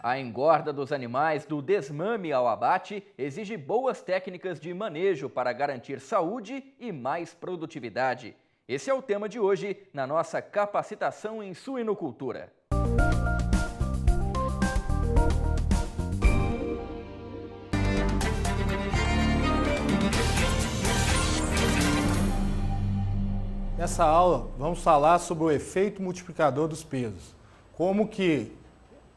A engorda dos animais do desmame ao abate exige boas técnicas de manejo para garantir saúde e mais produtividade. Esse é o tema de hoje na nossa capacitação em suinocultura. Nessa aula, vamos falar sobre o efeito multiplicador dos pesos. Como que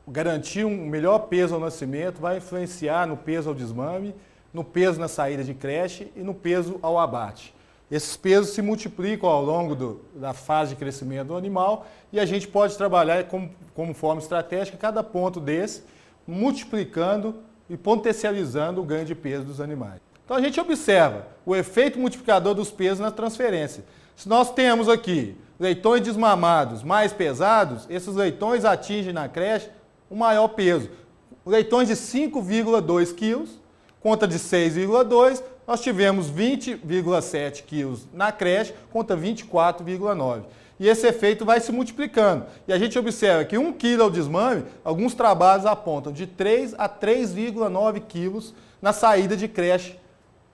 garantir um melhor peso ao nascimento vai influenciar no peso ao desmame, no peso na saída de creche e no peso ao abate. Esses pesos se multiplicam ao longo da fase de crescimento do animal e a gente pode trabalhar como forma estratégica cada ponto desse, multiplicando e potencializando o ganho de peso dos animais. Então a gente observa o efeito multiplicador dos pesos na transferência. Se nós temos aqui leitões desmamados mais pesados, esses leitões atingem na creche o maior peso. Leitões de 5,2 kg contra de 6,2, nós tivemos 20,7 kg na creche contra 24,9. E esse efeito vai se multiplicando. E a gente observa que 1 kg ao desmame, alguns trabalhos apontam de 3 a 3,9 kg na saída de creche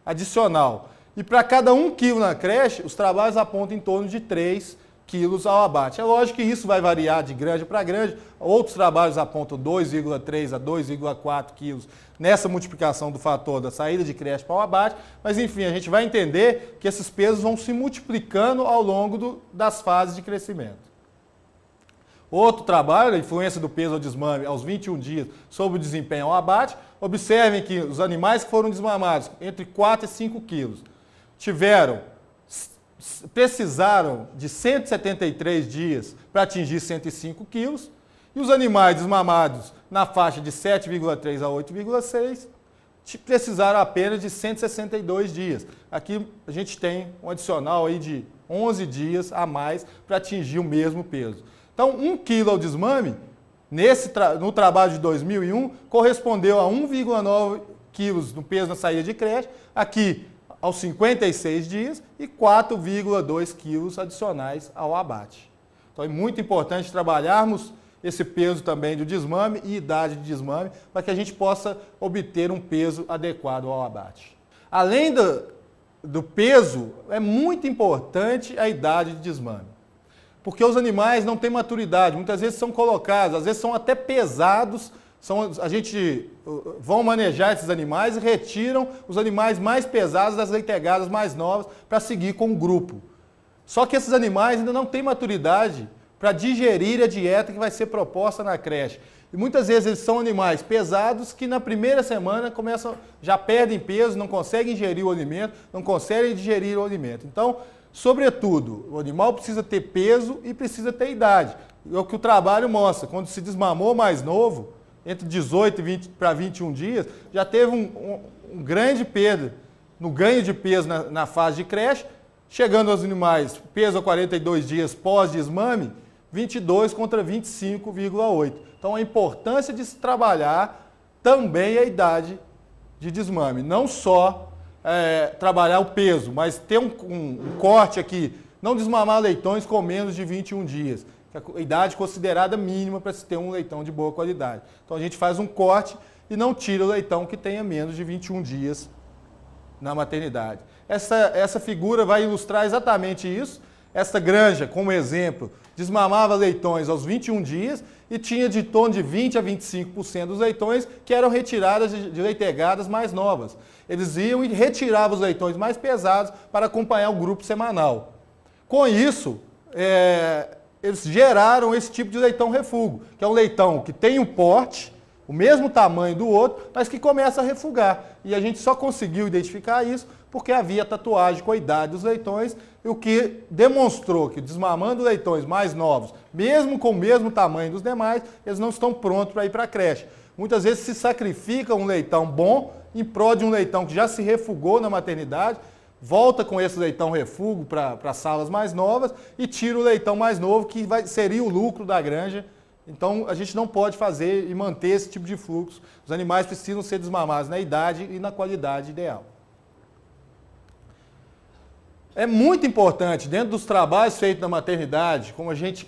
adicional. E para cada 1 kg na creche, os trabalhos apontam em torno de 3 kg ao abate. É lógico que isso vai variar de granja para granja. Outros trabalhos apontam 2,3 a 2,4 kg nessa multiplicação do fator da saída de creche para o abate. Mas enfim, a gente vai entender que esses pesos vão se multiplicando ao longo das fases de crescimento. Outro trabalho, a influência do peso ao desmame aos 21 dias sobre o desempenho ao abate. Observem que os animais que foram desmamados entre 4 e 5 quilos precisaram de 173 dias para atingir 105 quilos, e os animais desmamados na faixa de 7,3 a 8,6 precisaram apenas de 162 dias. Aqui a gente tem um adicional aí de 11 dias a mais para atingir o mesmo peso. Então, 1 kg ao desmame, no trabalho de 2001, correspondeu a 1,9 kg no peso na saída de creche, aqui aos 56 dias, e 4,2 quilos adicionais ao abate. Então é muito importante trabalharmos esse peso também do desmame e idade de desmame, para que a gente possa obter um peso adequado ao abate. Além do peso, é muito importante a idade de desmame, porque os animais não têm maturidade, muitas vezes são colocados, às vezes são até pesados. Vão manejar esses animais e retiram os animais mais pesados das leitegadas mais novas para seguir com o grupo. Só que esses animais ainda não têm maturidade para digerir a dieta que vai ser proposta na creche. E muitas vezes eles são animais pesados que na primeira semana já perdem peso, não conseguem ingerir o alimento, não conseguem digerir o alimento. Então, sobretudo, o animal precisa ter peso e precisa ter idade. É o que o trabalho mostra. Quando se desmamou mais novo, entre 18 para 21 dias, já teve um grande peso no ganho de peso na fase de creche, chegando aos animais, peso a 42 dias pós-desmame, 22 contra 25,8. Então, a importância de se trabalhar também a idade de desmame. Não só trabalhar o peso, mas ter um corte aqui, não desmamar leitões com menos de 21 dias. A idade considerada mínima para se ter um leitão de boa qualidade. Então a gente faz um corte e não tira o leitão que tenha menos de 21 dias na maternidade. Essa figura vai ilustrar exatamente isso. Essa granja, como exemplo, desmamava leitões aos 21 dias e tinha de torno de 20 a 25% dos leitões que eram retiradas de leitegadas mais novas. Eles iam e retiravam os leitões mais pesados para acompanhar o grupo semanal. Com isso, eles geraram esse tipo de leitão refúgio, que é um leitão que tem um porte, o mesmo tamanho do outro, mas que começa a refugar. E a gente só conseguiu identificar isso porque havia tatuagem com a idade dos leitões, o que demonstrou que desmamando leitões mais novos, mesmo com o mesmo tamanho dos demais, eles não estão prontos para ir para a creche. Muitas vezes se sacrifica um leitão bom em prol de um leitão que já se refugou na maternidade, volta com esse leitão refúgio para salas mais novas e tira o leitão mais novo, que seria o lucro da granja. Então, a gente não pode fazer e manter esse tipo de fluxo. Os animais precisam ser desmamados na idade e na qualidade ideal. É muito importante, dentro dos trabalhos feitos na maternidade, como a gente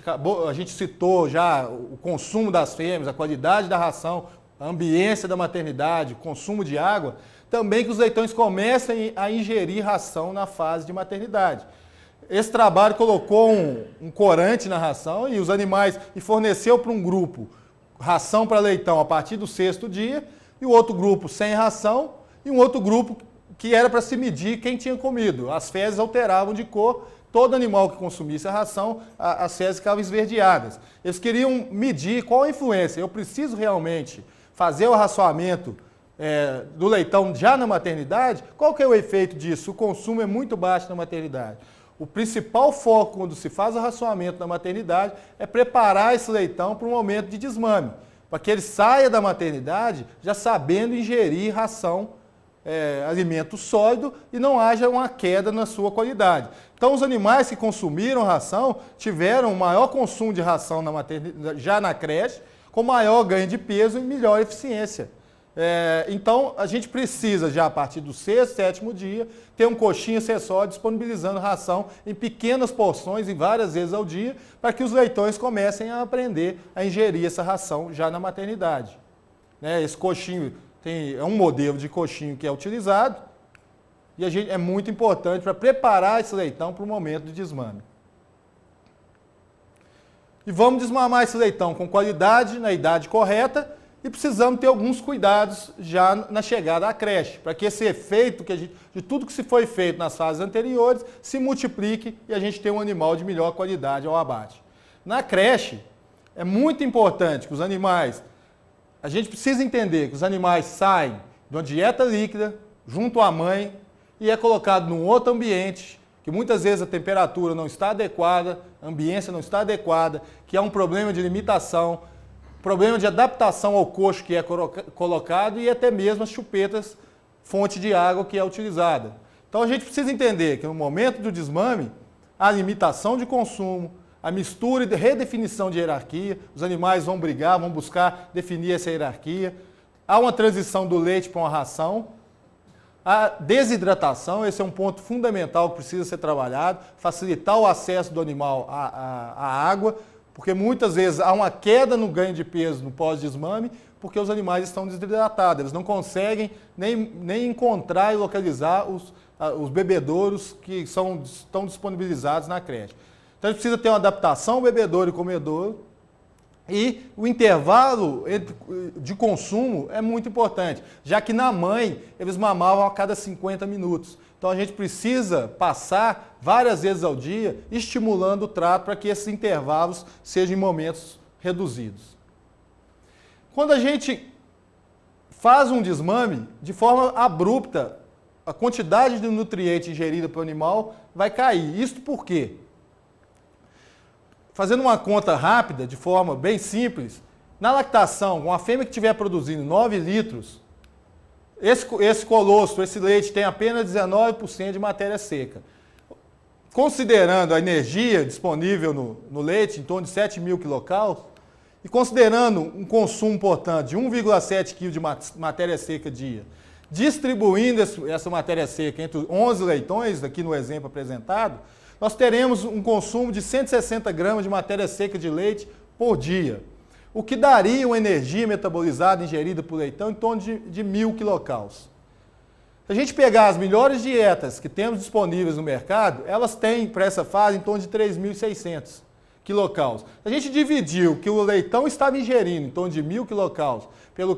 citou já, o consumo das fêmeas, a qualidade da ração, a ambiência da maternidade, o consumo de água, também que os leitões comecem a ingerir ração na fase de maternidade. Esse trabalho colocou um corante na ração e os animais e forneceu para um grupo ração para leitão a partir do 6º dia, e o outro grupo sem ração, e um outro grupo que era para se medir quem tinha comido. As fezes alteravam de cor, todo animal que consumisse a ração, as fezes ficavam esverdeadas. Eles queriam medir qual a influência. Eu preciso realmente fazer o arraçoamento do leitão já na maternidade? Qual que é o efeito disso? O consumo é muito baixo na maternidade. O principal foco quando se faz o arraçoamento na maternidade é preparar esse leitão para um momento de desmame, para que ele saia da maternidade já sabendo ingerir ração, alimento sólido e não haja uma queda na sua qualidade. Então, os animais que consumiram ração tiveram um maior consumo de ração na maternidade, já na creche, com maior ganho de peso e melhor eficiência. Então, a gente precisa, já a partir do 6º, 7º dia, ter um coxinha acessório disponibilizando ração em pequenas porções e várias vezes ao dia, para que os leitões comecem a aprender a ingerir essa ração já na maternidade. Esse coxinho é um modelo de coxinho que é utilizado e é muito importante para preparar esse leitão para o momento de desmame. E vamos desmamar esse leitão com qualidade, na idade correta, e precisamos ter alguns cuidados já na chegada à creche, para que esse efeito de tudo que se foi feito nas fases anteriores se multiplique e a gente tenha um animal de melhor qualidade ao abate. Na creche, é muito importante que os animais, a gente precisa entender que os animais saem de uma dieta líquida, junto à mãe, e é colocado num outro ambiente, que muitas vezes a temperatura não está adequada, a ambiência não está adequada, que é um problema de limitação, problema de adaptação ao coxo que é colocado e até mesmo as chupetas, fonte de água que é utilizada. Então a gente precisa entender que no momento do desmame, a limitação de consumo, a mistura e redefinição de hierarquia, os animais vão brigar, vão buscar definir essa hierarquia, há uma transição do leite para uma ração, a desidratação, esse é um ponto fundamental que precisa ser trabalhado, facilitar o acesso do animal à água, porque muitas vezes há uma queda no ganho de peso no pós-desmame, porque os animais estão desidratados, eles não conseguem nem encontrar e localizar os bebedouros que estão disponibilizados na creche. Então a gente precisa ter uma adaptação bebedouro e comedouro, e o intervalo de consumo é muito importante, já que na mãe eles mamavam a cada 50 minutos. Então a gente precisa passar várias vezes ao dia estimulando o trato para que esses intervalos sejam em momentos reduzidos. Quando a gente faz um desmame, de forma abrupta, a quantidade de nutriente ingerida pelo animal vai cair. Isso por quê? Fazendo uma conta rápida, de forma bem simples, na lactação, uma fêmea que estiver produzindo 9 litros, esse colostro, esse leite tem apenas 19% de matéria seca. Considerando a energia disponível no leite, em torno de 7.000 quilocalories, e considerando um consumo, portanto, de 1,7 kg de matéria seca dia, distribuindo essa matéria seca entre 11 leitões, aqui no exemplo apresentado, nós teremos um consumo de 160 gramas de matéria seca de leite por dia, o que daria uma energia metabolizada ingerida por leitão em torno de 1.000 quilocalories. Se a gente pegar as melhores dietas que temos disponíveis no mercado, elas têm para essa fase em torno de 3.600 quilocalories. Se a gente dividiu o que o leitão estava ingerindo em torno de 1.000 quilocalories pela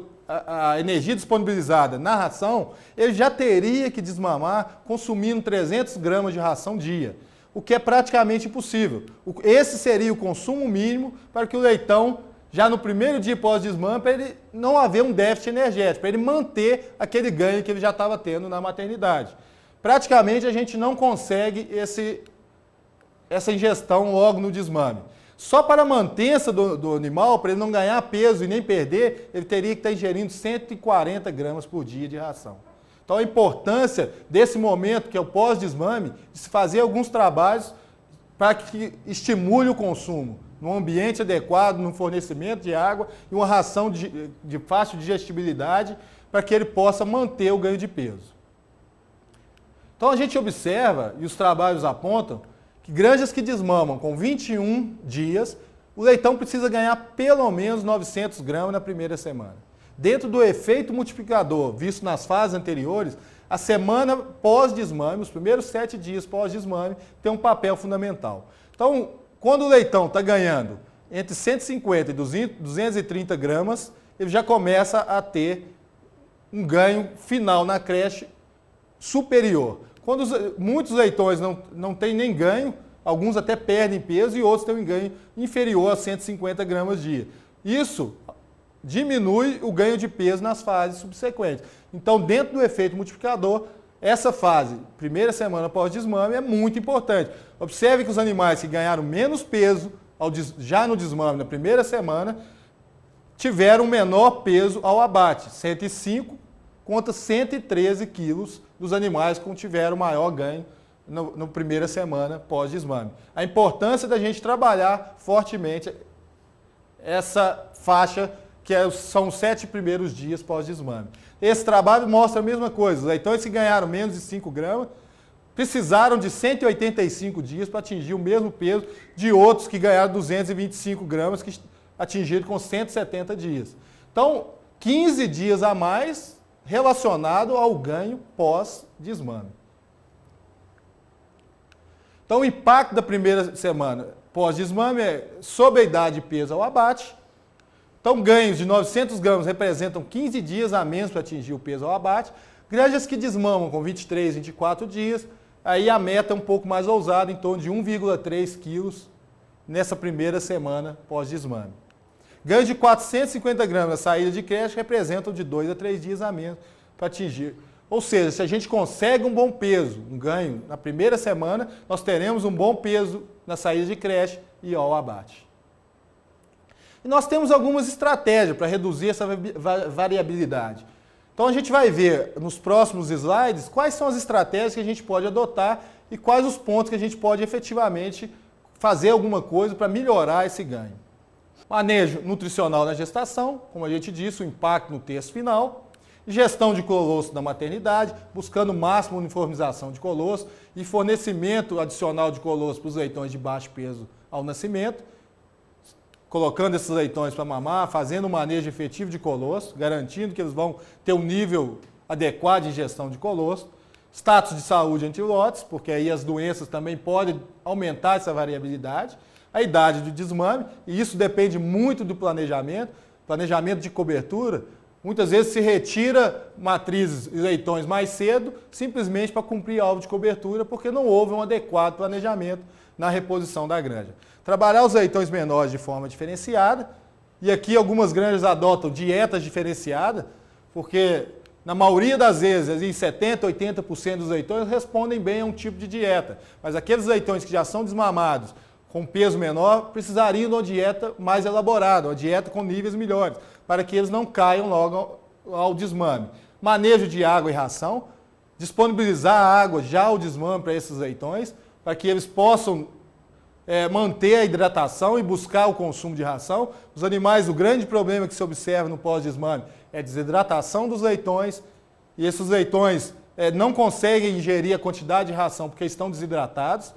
energia disponibilizada na ração, ele já teria que desmamar consumindo 300 gramas de ração dia, o que é praticamente impossível. Esse seria o consumo mínimo para que o leitão, já no primeiro dia pós-desmame, para ele não haver um déficit energético, para ele manter aquele ganho que ele já estava tendo na maternidade. Praticamente a gente não consegue essa ingestão logo no desmame. Só para a mantença do animal, para ele não ganhar peso e nem perder, ele teria que estar ingerindo 140 gramas por dia de ração. Então a importância desse momento, que é o pós-desmame, de se fazer alguns trabalhos para que estimule o consumo num ambiente adequado, num fornecimento de água e uma ração de fácil digestibilidade para que ele possa manter o ganho de peso. Então Então a gente observa, e os trabalhos apontam, que granjas que desmamam com 21 dias, o leitão precisa ganhar pelo menos 900 gramas na primeira semana. Dentro do efeito multiplicador visto nas fases anteriores, a semana pós-desmame, os primeiros 7 dias pós-desmame, tem um papel fundamental. Então, quando o leitão está ganhando entre 150 e 230 gramas, ele já começa a ter um ganho final na creche superior. Quando muitos leitões não têm nem ganho, alguns até perdem peso e outros têm um ganho inferior a 150 gramas dia. Isso diminui o ganho de peso nas fases subsequentes. Então, dentro do efeito multiplicador, essa fase, primeira semana pós-desmame, é muito importante. Observe que os animais que ganharam menos peso já no desmame, na primeira semana, tiveram menor peso ao abate, 105 contra 113 quilos dos animais que tiveram maior ganho na primeira semana pós-desmame. A importância da gente trabalhar fortemente essa faixa que são os 7 primeiros dias pós-desmame. Esse trabalho mostra a mesma coisa. Os leitões que ganharam menos de 5 gramas precisaram de 185 dias para atingir o mesmo peso de outros que ganharam 225 gramas, que atingiram com 170 dias. Então, 15 dias a mais relacionado ao ganho pós-desmame. Então, o impacto da primeira semana pós-desmame é sobre a idade e peso ao abate. Então, ganhos de 900 gramas representam 15 dias a menos para atingir o peso ao abate. Granjas que desmamam com 23, 24 dias, aí a meta é um pouco mais ousada, em torno de 1,3 quilos nessa primeira semana pós-desmame. Ganhos de 450 gramas na saída de creche representam de 2 a 3 dias a menos para atingir. Ou seja, se a gente consegue um bom peso, um ganho na primeira semana, nós teremos um bom peso na saída de creche e ao abate. E nós temos algumas estratégias para reduzir essa variabilidade. Então a gente vai ver nos próximos slides quais são as estratégias que a gente pode adotar e quais os pontos que a gente pode efetivamente fazer alguma coisa para melhorar esse ganho. Manejo nutricional na gestação, como a gente disse, o impacto no terço final. Gestão de colostro na maternidade, buscando máxima uniformização de colostro e fornecimento adicional de colostro para os leitões de baixo peso ao nascimento. Colocando esses leitões para mamar, fazendo um manejo efetivo de colostro, garantindo que eles vão ter um nível adequado de ingestão de colostro. Status de saúde antilotes, porque aí as doenças também podem aumentar essa variabilidade. A idade do desmame, e isso depende muito do planejamento de cobertura. Muitas vezes se retira matrizes e leitões mais cedo, simplesmente para cumprir alvo de cobertura, porque não houve um adequado planejamento na reposição da granja. Trabalhar os leitões menores de forma diferenciada, e aqui algumas granjas adotam dietas diferenciadas, porque na maioria das vezes, em 70%, 80% dos leitões respondem bem a um tipo de dieta, mas aqueles leitões que já são desmamados, com peso menor, precisariam de uma dieta mais elaborada, uma dieta com níveis melhores, para que eles não caiam logo ao desmame. Manejo de água e ração, disponibilizar água já ao desmame para esses leitões, para que eles possam manter a hidratação e buscar o consumo de ração. Os animais, o grande problema que se observa no pós-desmame é a desidratação dos leitões, e esses leitões não conseguem ingerir a quantidade de ração porque estão desidratados.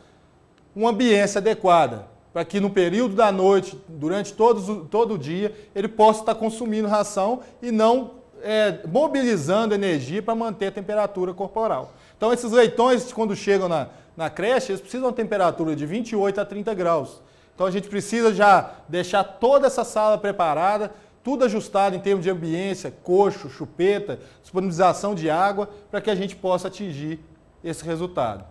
Uma ambiência adequada, para que no período da noite, durante todo o dia, ele possa estar consumindo ração e não mobilizando energia para manter a temperatura corporal. Então, esses leitões, quando chegam na creche, eles precisam de uma temperatura de 28 a 30 graus. Então, a gente precisa já deixar toda essa sala preparada, tudo ajustado em termos de ambiência, coxo, chupeta, disponibilização de água, para que a gente possa atingir esse resultado.